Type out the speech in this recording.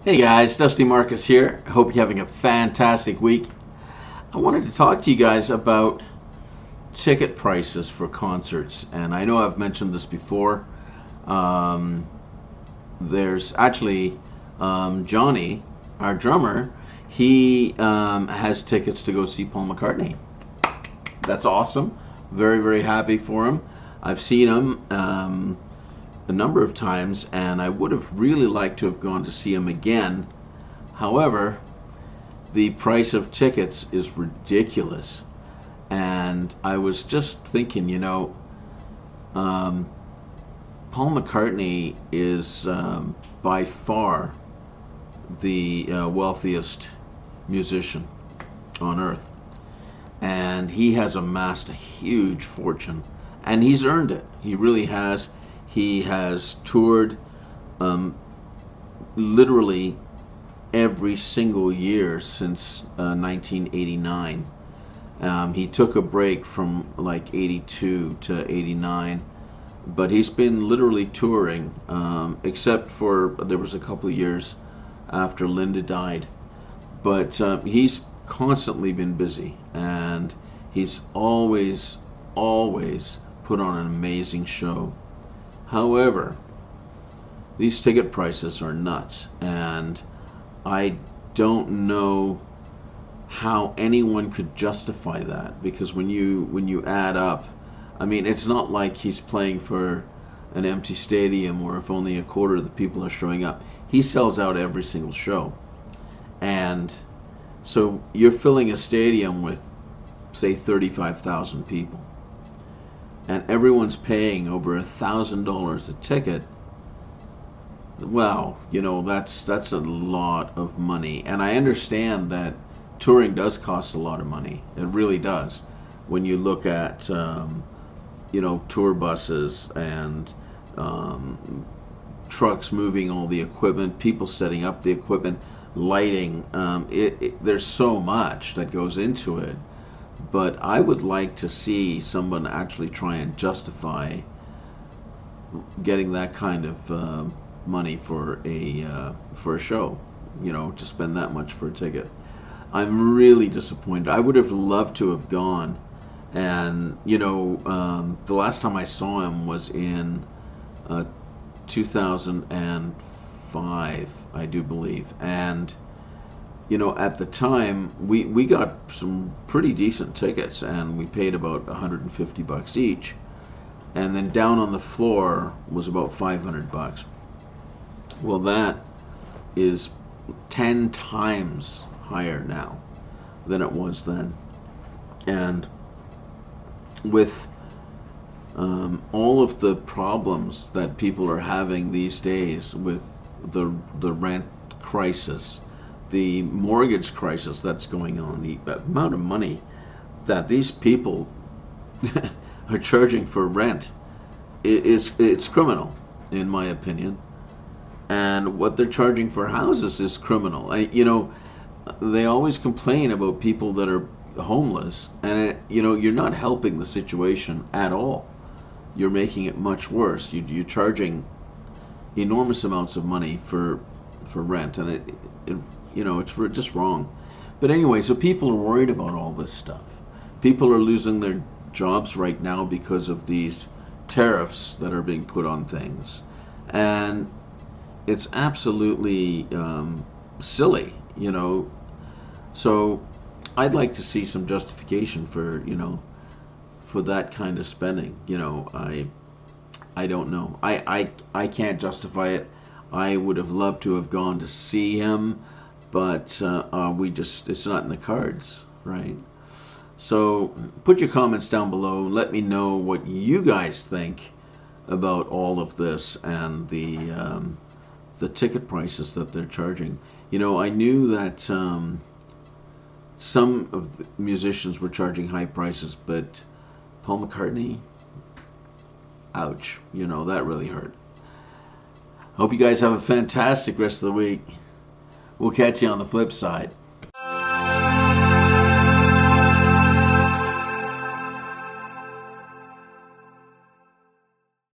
Hey guys, Dusty Marcus here. I hope you're having a fantastic week. I wanted to talk to you guys about ticket prices for concerts, and I know I've mentioned this before. Um, there's actually Johnny, our drummer. He has tickets to go see Paul McCartney. That's awesome. Very, very happy for him. I've seen him a number of times, and I would have really liked to have gone to see him again. However, the price of tickets is ridiculous. And I was just thinking, Paul McCartney is by far the wealthiest musician on earth. And he has amassed a huge fortune. And he's earned it. He really has. He has toured literally every single year since 1989. He took a break from like 82 to 89, but he's been literally touring, except for there was a couple of years after Linda died. But he's constantly been busy, and he's always put on an amazing show. However, these ticket prices are nuts, and I don't know how anyone could justify that, because when you add up, I mean, it's not like he's playing for an empty stadium or if only a quarter of the people are showing up. He sells out every single show. And so you're filling a stadium with, say, 35,000 people, and everyone's paying over $1,000 a ticket. Well, that's a lot of money, and I understand that touring does cost a lot of money. It really does. When you look at tour buses and trucks moving all the equipment, people setting up the equipment, lighting. There's so much that goes into it. But I would like to see someone actually try and justify getting that kind of money for a show. To spend that much for a ticket. I'm really disappointed. I would have loved to have gone, and the last time I saw him was in 2005, I do believe, and at the time we got some pretty decent tickets, and we paid about $150 each, and then down on the floor was about $500. Well, that is 10 times higher now than it was then. And with all of the problems that people are having these days with the rent crisis, the mortgage crisis that's going on, the amount of money that these people are charging for rent it's criminal, in my opinion. And what they're charging for houses is criminal. They always complain about people that are homeless, and you're not helping the situation at all. You're making it much worse. You're charging enormous amounts of money for rent, and it's just wrong. But anyway, so people are worried about all this stuff. People are losing their jobs right now because of these tariffs that are being put on things, and it's absolutely silly. So I'd like to see some justification for that kind of spending. I don't know. I can't justify it. I would have loved to have gone to see him, but it's not in the cards, right? So put your comments down below. Let me know what you guys think about all of this and the ticket prices that they're charging. I knew that some of the musicians were charging high prices, but Paul McCartney, ouch, that really hurt. Hope you guys have a fantastic rest of the week. We'll catch you on the flip side.